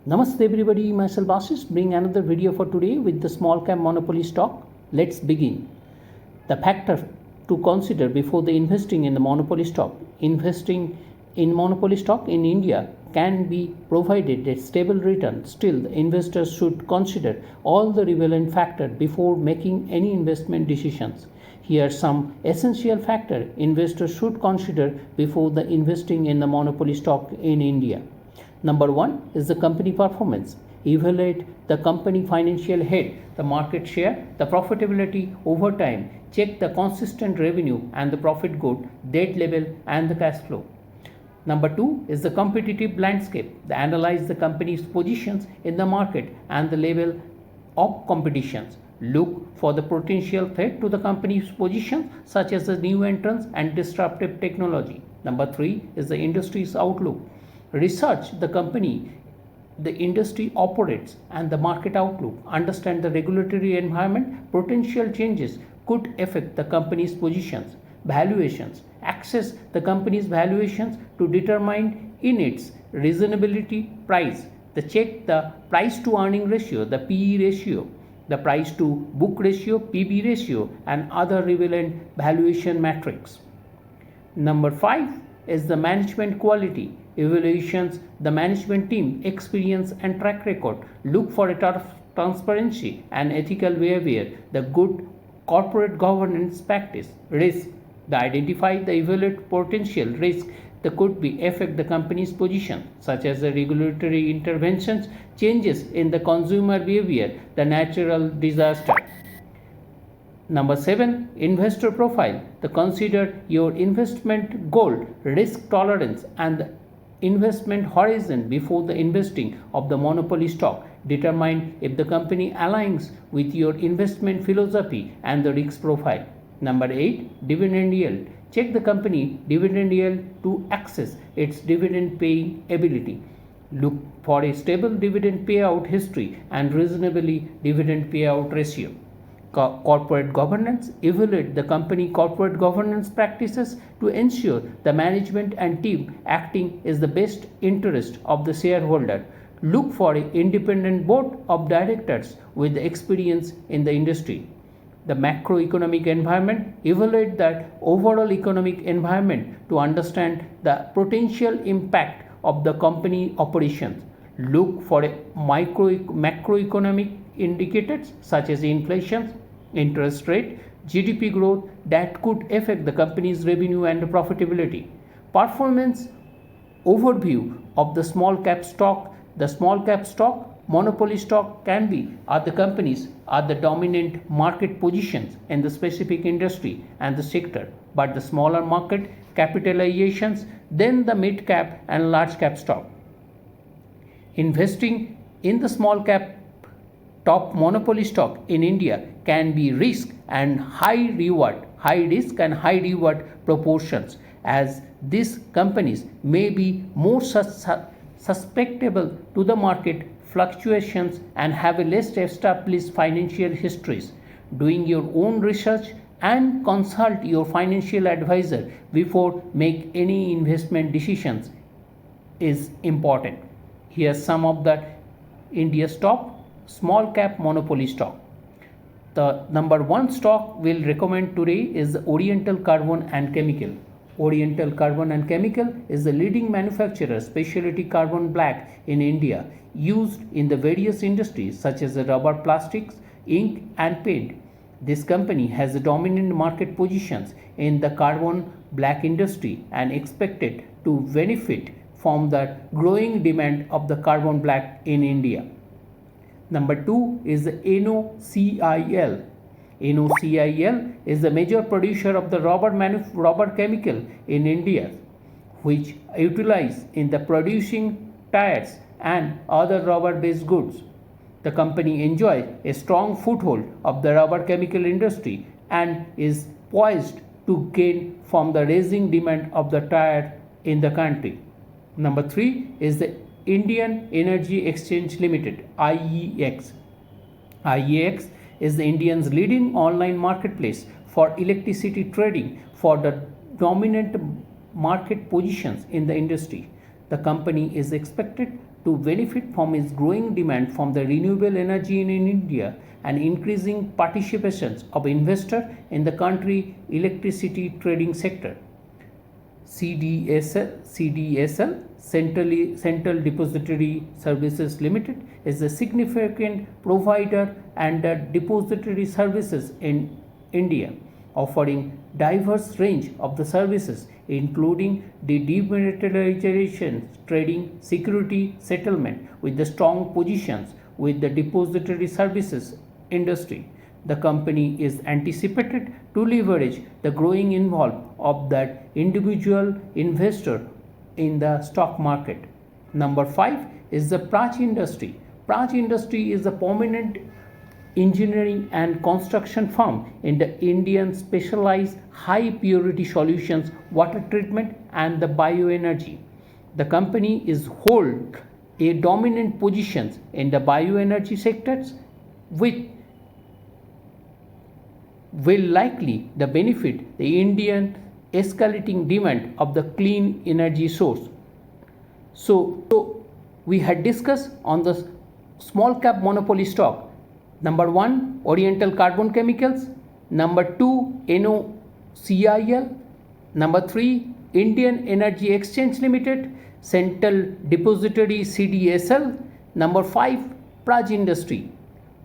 Namaste everybody, myself Ashish bring another video for today with the small cap monopoly stock. Let's begin. The factor to consider before the investing in the monopoly stock. Investing in monopoly stock in India can be provided a stable return. Still, the investors should consider all the relevant factors before making any investment decisions. Here are some essential factors investors should consider before the investing in the monopoly stock in India. Number one is the company performance. Evaluate the company financial health, the market share, the profitability over time. Check the consistent revenue and the profit growth, debt level and the cash flow. Number two is the competitive landscape. Analyze the company's positions in the market and the level of competitions. Look for the potential threat to the company's position, such as the new entrants and disruptive technology. Number three is the industry's outlook. Research the company, the industry operates, and the market outlook. Understand the regulatory environment. Potential changes could affect the company's positions. Valuations. Access the company's valuations to determine in its reasonability price. Check the price to earning ratio, the PE ratio, the price to book ratio, PB ratio, and other relevant valuation metrics. Number 5 is the management quality. Evaluations the management team experience and track record. Look for a transparency and ethical behavior, the good corporate governance practice. Risk the identify the evaluate potential risk that could be affect the company's position, such as the regulatory interventions, changes in the consumer behavior, the natural disaster. Number 7, investor profile. Consider your investment goal, risk tolerance, and the investment horizon before the investing of the monopoly stock. Determine if the company aligns with your investment philosophy and the risk profile. Number 8, dividend yield. Check the company dividend yield to access its dividend paying ability. Look for a stable dividend payout history and reasonably dividend payout ratio. Corporate governance. Evaluate the company corporate governance practices to ensure the management and team acting is the best interest of the shareholder. Look for an independent board of directors with experience in the industry. The macroeconomic environment. Evaluate that overall economic environment to understand the potential impact of the company operations. Look for a macroeconomic indicators such as inflation, interest rate, GDP growth that could affect the company's revenue and profitability. Performance overview of the small cap stock. The small cap stock, monopoly stock can be the companies are the dominant market positions in the specific industry and the sector, but the smaller market capitalizations than the mid cap and large cap stock. Investing in the small cap top monopoly stock in India can be risk and high risk and high reward proportions, as these companies may be more susceptible to the market fluctuations and have a less established financial histories. Doing your own research and consult your financial advisor before make any investment decisions is important. Here's some of the India's top small cap monopoly stock. The number 1 stock we'll recommend today is Oriental Carbon and Chemical. Oriental Carbon and Chemical is the leading manufacturer specialty carbon black in India, used in the various industries such as the rubber, plastics, ink and paint. This company has dominant market positions in the carbon black industry and expected to benefit from the growing demand of the carbon black in India. Number 2 is the NOCIL. NOCIL is the major producer of the rubber chemical in India, which utilize in the producing tires and other rubber-based goods. The company enjoys a strong foothold of the rubber chemical industry and is poised to gain from the rising demand of the tire in the country. Number 3 is the Indian Energy Exchange Limited, IEX. IEX is the Indian's leading online marketplace for electricity trading for the dominant market positions in the industry. The company is expected to benefit from its growing demand from the renewable energy in India and increasing participations of investors in the country electricity trading sector. CDSL, Central Depository Services Limited, is a significant provider and depository services in India, offering diverse range of the services including the dematerialization, trading, security settlement with the strong positions with the depository services industry. The company is anticipated to leverage the growing involvement of that individual investor in the stock market. Number 5 is the Praj industry. Praj industry is a prominent engineering and construction firm in the Indian specialized high purity solutions, water treatment and the bioenergy. The company is hold a dominant positions in the bioenergy sectors with will likely the benefit the Indian escalating demand of the clean energy source. So we had discussed on the small cap monopoly stock. Number 1, Oriental Carbon Chemicals. Number 2, NOCIL. Number 3, Indian Energy Exchange Limited. Central Depository CDSL. Number 5, Praj Industry.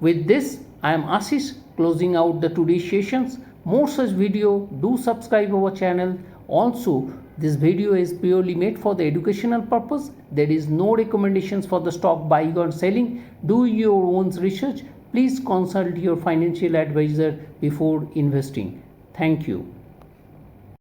With this, I am Ashish closing out the today's sessions. More such video, do subscribe our channel. Also, this video is purely made for the educational purpose. There is no recommendations for the stock buying or selling. Do your own research. Please consult your financial advisor before investing. Thank you.